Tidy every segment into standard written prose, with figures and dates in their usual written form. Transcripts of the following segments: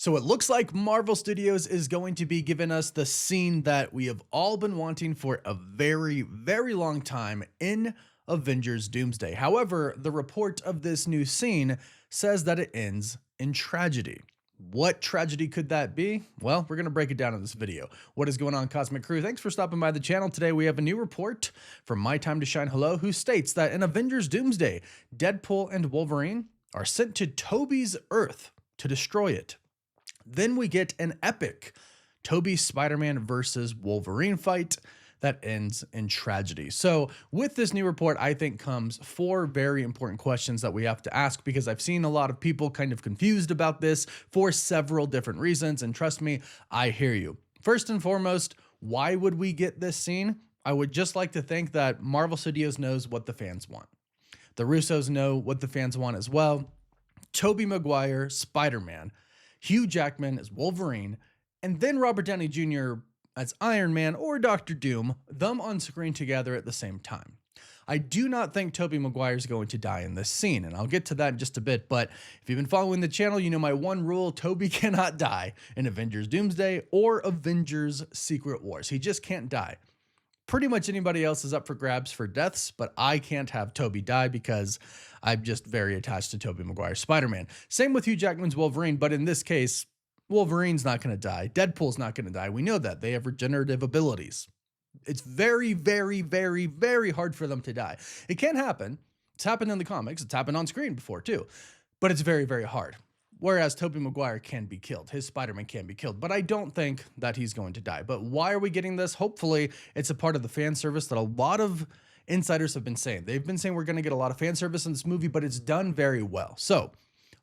So it looks like Marvel Studios is going to be giving us the scene that we have all been wanting for a very, very long time in Avengers Doomsday. However, the report of this new scene says that it ends in tragedy. What tragedy could that be? Well, we're going to break it down in this video. What is going on, Cosmic Crew? Thanks for stopping by the channel. Today we have a new report from My Time to Shine Hello, who states that in Avengers Doomsday, Deadpool and Wolverine are sent to Tobey's Earth to destroy it. Then we get an epic Tobey Spider-Man versus Wolverine fight that ends in tragedy. So with this new report, I think comes four very important questions that we have to ask, because I've seen a lot of people kind of confused about this for several different reasons. And trust me, I hear you. First and foremost, why would we get this scene? I would just like to think that Marvel Studios knows what the fans want. The RUSSOs know what the fans want as well. Tobey Maguire Spider-Man, Hugh Jackman as Wolverine, and then Robert Downey Jr. as Iron Man or Doctor Doom, them on screen together at the same time. I do not think Tobey Maguire is going to die in this scene, and I'll get to that in just a bit, but if you've been following the channel, you know my one rule: Tobey cannot die in Avengers Doomsday or Avengers Secret Wars. He just can't die. Pretty much anybody else is up for grabs for deaths, but I can't have Tobey die because I'm just very attached to Tobey Maguire Spider-Man. Same with Hugh Jackman's Wolverine, but in this case, Wolverine's not going to die. Deadpool's not going to die. We know that. They have regenerative abilities. It's very, very, very, very hard for them to die. It can happen. It's happened in the comics. It's happened on screen before too, but it's very, very hard. Whereas Tobey Maguire can be killed. His Spider-Man can be killed, but I don't think that he's going to die. But why are we getting this? Hopefully it's a part of the fan service that a lot of insiders have been saying. They've been saying we're going to get a lot of fan service in this movie, but it's done very well. So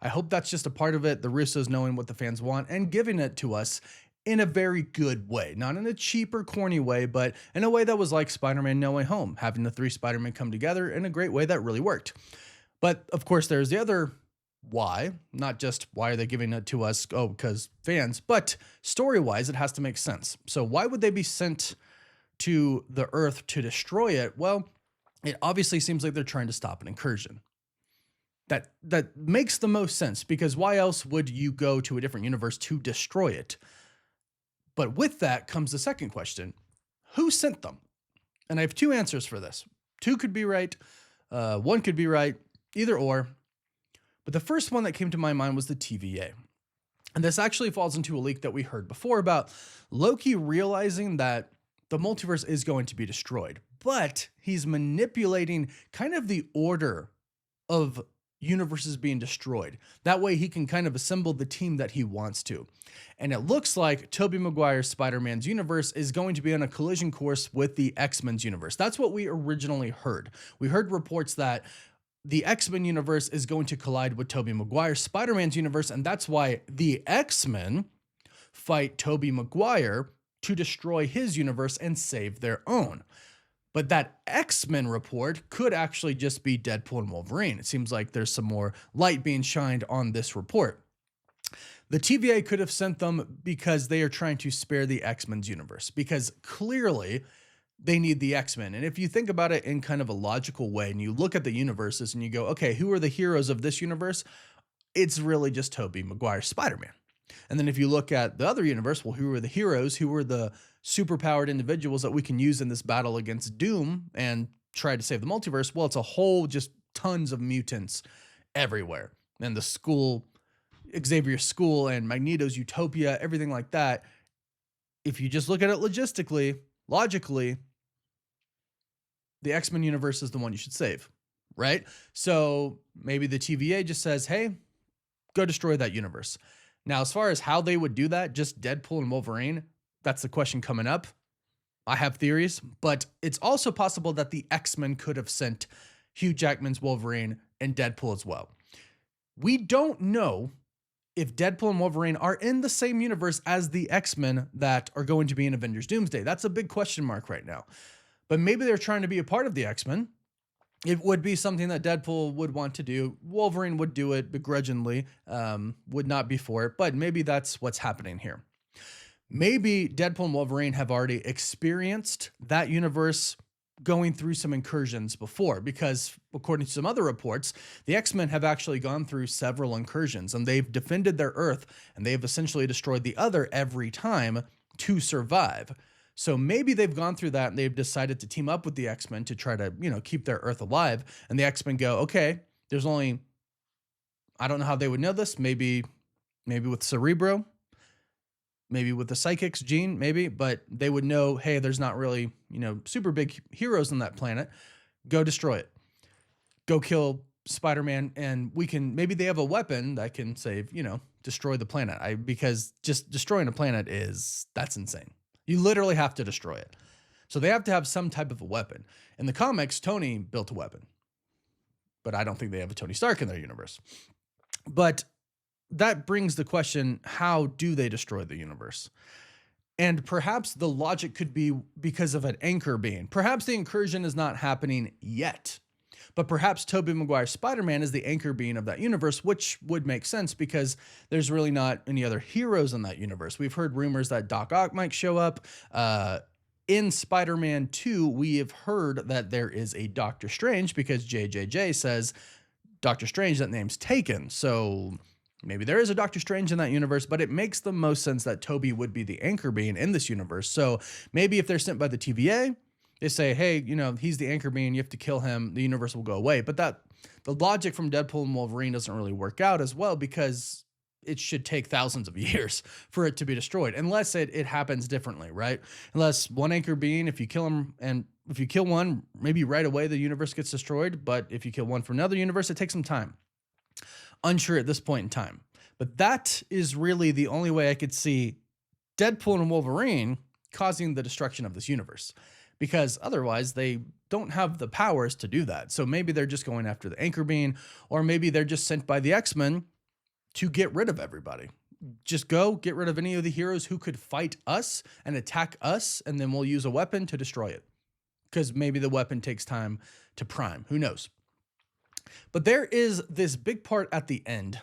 I hope that's just a part of it. The Russos knowing what the fans want and giving it to us in a very good way. Not in a cheap or corny way, but in a way that was like Spider-Man No Way Home, having the three Spider-Men come together in a great way that really worked. But of course, there's the other why, not just why are they giving it to us, oh, because fans, but story-wise, it has to make sense. So why would they be sent to the Earth to destroy it? Well, it obviously seems like they're trying to stop an incursion. That makes the most sense, because why else would you go to a different universe to destroy it? But with that comes the second question: who sent them? And I have two answers for this. Two could be right, one could be right, either or. But the first one that came to my mind was the TVA. And this actually falls into a leak that we heard before about Loki realizing that the multiverse is going to be destroyed, but he's manipulating kind of the order of universes being destroyed. That way he can kind of assemble the team that he wants to. And it looks like Tobey Maguire Spider-Man's universe is going to be on a collision course with the X-Men's universe. That's what we originally heard. We heard reports that the X-Men universe is going to collide with Tobey Maguire Spider-Man's universe, and that's why the X-Men fight Tobey Maguire to destroy his universe and save their own. But that X-Men report could actually just be Deadpool and Wolverine. It seems like there's some more light being shined on this report. The TVA could have sent them because they are trying to spare the X-Men's universe, because clearly they need the X-Men. And if you think about it in kind of a logical way and you look at the universes and you go, okay, who are the heroes of this universe? It's really just Tobey Maguire Spider-Man. And then if you look at the other universe, well, who are the heroes? Who are the superpowered individuals that we can use in this battle against Doom and try to save the multiverse? Well, it's a whole just tons of mutants everywhere. And the school, Xavier's school and Magneto's Utopia, everything like that. If you just look at it logistically, logically, the X-Men universe is the one you should save, right? So maybe the TVA just says, hey, go destroy that universe. Now, as far as how they would do that, just Deadpool and Wolverine, that's the question coming up. I have theories, but it's also possible that the X-Men could have sent Hugh Jackman's Wolverine and Deadpool as well. We don't know if Deadpool and Wolverine are in the same universe as the X-Men that are going to be in Avengers Doomsday. That's a big question mark right now. But maybe they're trying to be a part of the X-Men. It would be something that Deadpool would want to do. Wolverine would do it begrudgingly, would not be for it, but maybe that's what's happening here. Maybe Deadpool and Wolverine have already experienced that universe going through some incursions before, because according to some other reports, the X-Men have actually gone through several incursions and they've defended their Earth and they've essentially destroyed the other every time to survive. So maybe they've gone through that and they've decided to team up with the X-Men to try to, keep their Earth alive. And the X-Men go, okay, there's only, I don't know how they would know this. Maybe with Cerebro, maybe with the Psychics gene, maybe, but they would know, hey, there's not really, super big heroes on that planet. Go destroy it. Go kill Spider-Man, and maybe they have a weapon that can save, destroy the planet. Because just destroying a planet that's insane. You literally have to destroy it. So they have to have some type of a weapon. In the comics, Tony built a weapon, but I don't think they have a Tony Stark in their universe. But that brings the question, how do they destroy the universe? And perhaps the logic could be because of an anchor being. Perhaps the incursion is not happening yet, but perhaps Tobey Maguire Spider-Man is the anchor being of that universe, which would make sense because there's really not any other heroes in that universe. We've heard rumors that Doc Ock might show up. In Spider-Man 2, we have heard that there is a Doctor Strange because JJJ says Doctor Strange, that name's taken. So maybe there is a Doctor Strange in that universe, but it makes the most sense that Tobey would be the anchor being in this universe. So maybe if they're sent by the TVA, they say, hey, he's the anchor being, you have to kill him, the universe will go away. But the logic from Deadpool and Wolverine doesn't really work out as well because it should take thousands of years for it to be destroyed, unless it happens differently, right? Unless one anchor being, if you kill him, and if you kill one, maybe right away the universe gets destroyed, but if you kill one from another universe, it takes some time. Unsure at this point in time. But that is really the only way I could see Deadpool and Wolverine causing the destruction of this universe, because otherwise they don't have the powers to do that. So maybe they're just going after the anchor being, or maybe they're just sent by the X-Men to get rid of everybody. Just go get rid of any of the heroes who could fight us and attack us, and then we'll use a weapon to destroy it. Because maybe the weapon takes time to prime. Who knows? But there is this big part at the end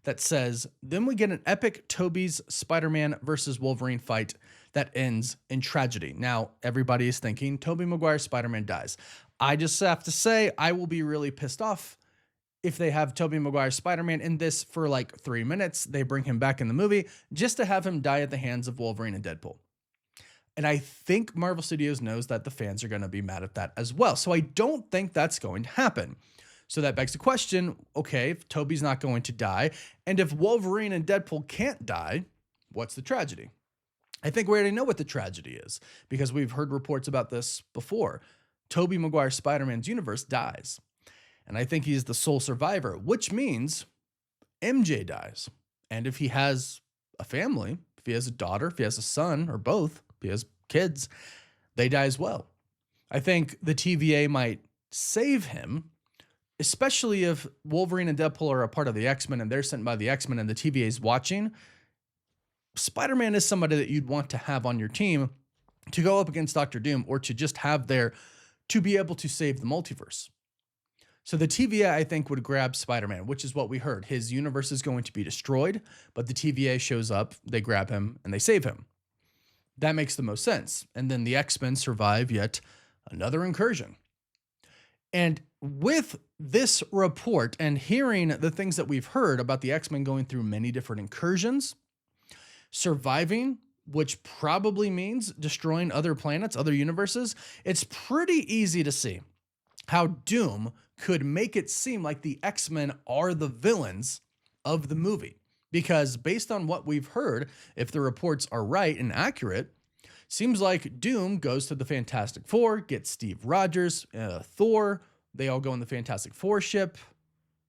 that says, then we get an epic Tobey's Spider-Man versus Wolverine fight that ends in tragedy. Now, everybody is thinking Tobey Maguire Spider-Man dies. I just have to say, I will be really pissed off if they have Tobey Maguire Spider-Man in this for like 3 minutes. They bring him back in the movie just to have him die at the hands of Wolverine and Deadpool. And I think Marvel Studios knows that the fans are going to be mad at that as well. So I don't think that's going to happen. So that begs the question, okay, if Tobey's not going to die, and if Wolverine and Deadpool can't die, what's the tragedy? I think we already know what the tragedy is, because we've heard reports about this before. Tobey Maguire Spider-Man's universe dies. And I think he's the sole survivor, which means MJ dies. And if he has a family, if he has a daughter, if he has a son, or both, if he has kids, they die as well. I think the TVA might save him, especially if Wolverine and Deadpool are a part of the X-Men and they're sent by the X-Men and the TVA is watching. Spider-Man is somebody that you'd want to have on your team to go up against Doctor Doom, or to just have there to be able to save the multiverse. So the TVA, I think, would grab Spider-Man, which is what we heard. His universe is going to be destroyed, but the TVA shows up, they grab him, and they save him. That makes the most sense. And then the X-Men survive yet another incursion. And with this report and hearing the things that we've heard about the X-Men going through many different incursions, surviving, which probably means destroying other planets, other universes, it's pretty easy to see how Doom could make it seem like the X-Men are the villains of the movie. Because based on what we've heard, if the reports are right and accurate, seems like Doom goes to the Fantastic Four, gets Steve Rogers, Thor. They all go in the Fantastic Four ship.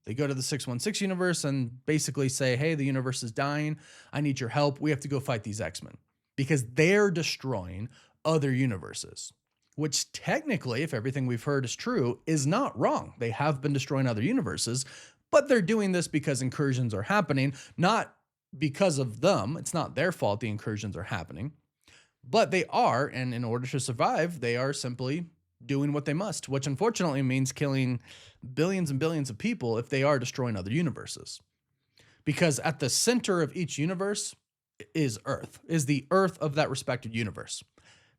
They go to the 616 universe and basically say, hey, the universe is dying. I need your help. We have to go fight these X-Men because they're destroying other universes, which technically, if everything we've heard is true, is not wrong. They have been destroying other universes, but they're doing this because incursions are happening, not because of them. It's not their fault the incursions are happening, but they are, and in order to survive, they are simply doing what they must, which unfortunately means killing billions and billions of people if they are destroying other universes. Because at the center of each universe is Earth, is the Earth of that respective universe.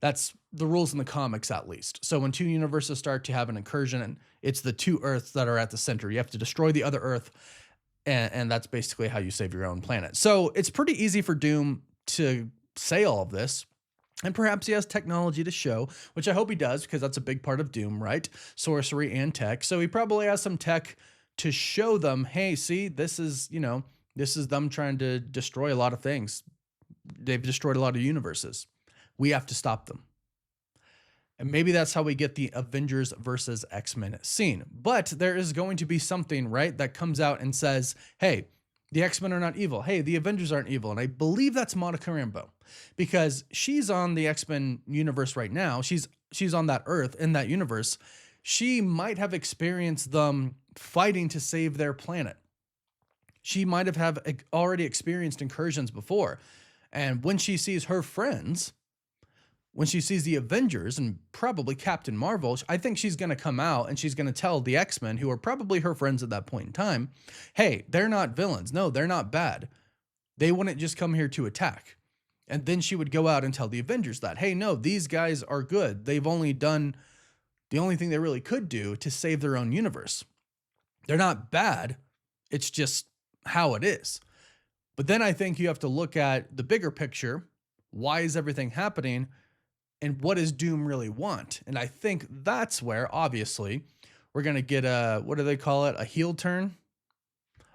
That's the rules in the comics, at least. So when two universes start to have an incursion, and it's the two Earths that are at the center, you have to destroy the other Earth, and that's basically how you save your own planet. So it's pretty easy for Doom to say all of this. And perhaps he has technology to show, which I hope he does, because that's a big part of Doom, right? Sorcery and tech. So he probably has some tech to show them, hey, see, this is, this is them trying to destroy a lot of things. They've destroyed a lot of universes. We have to stop them. And maybe that's how we get the Avengers versus X-Men scene. But there is going to be something, right, that comes out and says, hey, the X-Men are not evil. Hey, the Avengers aren't evil. And I believe that's Monica Rambeau, because she's on the X-Men universe right now. She's on that Earth, in that universe. She might have experienced them fighting to save their planet. She might have already experienced incursions before. And when she sees her friends, when she sees the Avengers and probably Captain Marvel, I think she's going to come out and she's going to tell the X-Men, who are probably her friends at that point in time, hey, they're not villains. No, they're not bad. They wouldn't just come here to attack. And then she would go out and tell the Avengers that, hey, no, these guys are good. They've only done the only thing they really could do to save their own universe. They're not bad. It's just how it is. But then I think you have to look at the bigger picture. Why is everything happening? And what does Doom really want? And I think that's where, obviously, we're going to get a, what do they call it? A heel turn.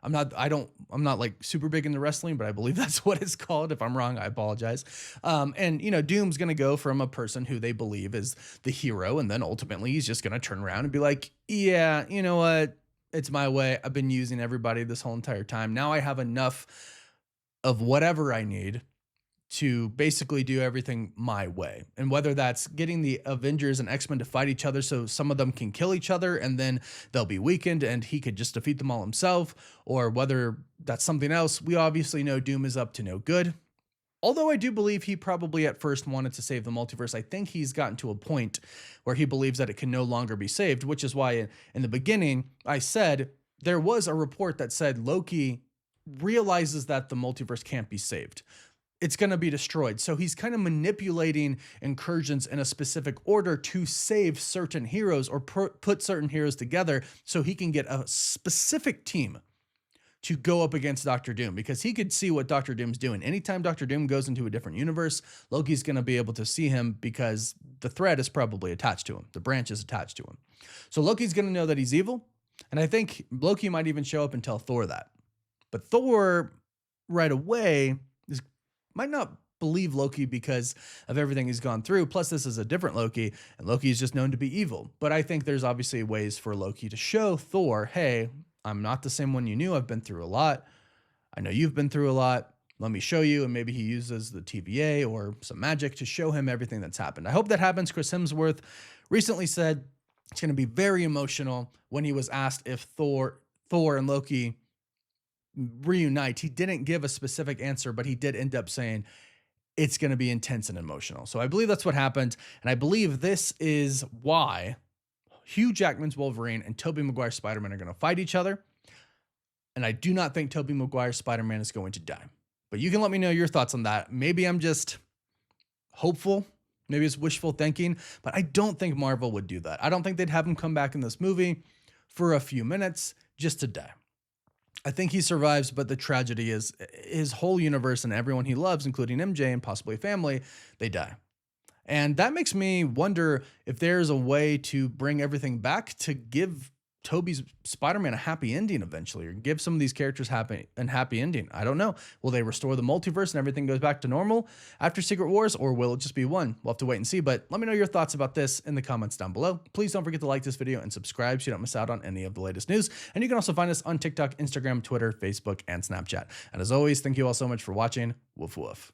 I'm not like super big into wrestling, but I believe that's what it's called. If I'm wrong, I apologize. And Doom's going to go from a person who they believe is the hero. And then ultimately he's just going to turn around and be like, yeah, you know what? It's my way. I've been using everybody this whole entire time. Now I have enough of whatever I need to basically do everything my way. And whether that's getting the Avengers and X-Men to fight each other so some of them can kill each other and then they'll be weakened and he could just defeat them all himself, or whether that's something else, we obviously know Doom is up to no good. Although I do believe he probably at first wanted to save the multiverse, I think he's gotten to a point where he believes that it can no longer be saved, which is why in the beginning I said there was a report that said Loki realizes that the multiverse can't be saved. It's going to be destroyed. So he's kind of manipulating incursions in a specific order to save certain heroes or put certain heroes together so he can get a specific team to go up against Doctor Doom, because he could see what Doctor Doom's doing. Anytime Doctor Doom goes into a different universe, Loki's going to be able to see him because the thread is probably attached to him. The branch is attached to him. So Loki's going to know that he's evil. And I think Loki might even show up and tell Thor that. But Thor right away might not believe Loki because of everything he's gone through. Plus, this is a different Loki, and Loki is just known to be evil. But I think there's obviously ways for Loki to show Thor, hey, I'm not the same one you knew. I've been through a lot. I know you've been through a lot. Let me show you. And maybe he uses the TVA or some magic to show him everything that's happened. I hope that happens. Chris Hemsworth recently said it's going to be very emotional when he was asked if Thor and Loki reunite. He didn't give a specific answer, but he did end up saying it's going to be intense and emotional. So I believe that's what happened. And I believe this is why Hugh Jackman's Wolverine and Tobey Maguire Spider-Man are going to fight each other. And I do not think Tobey Maguire Spider-Man is going to die. But you can let me know your thoughts on that. Maybe I'm just hopeful. Maybe it's wishful thinking, but I don't think Marvel would do that. I don't think they'd have him come back in this movie for a few minutes just to die. I think he survives, but the tragedy is his whole universe and everyone he loves, including MJ and possibly family, they die. And that makes me wonder if there's a way to bring everything back to give Tobey's Spider-Man a happy ending eventually, or give some of these characters happy ending. I don't know. Will they restore the multiverse and everything goes back to normal after Secret Wars, or will it just be one? We'll have to wait and see, but let me know your thoughts about this in the comments down below. Please don't forget to like this video and subscribe so you don't miss out on any of the latest news. And you can also find us on TikTok, Instagram, Twitter, Facebook, and Snapchat. And as always, thank you all so much for watching. Woof woof.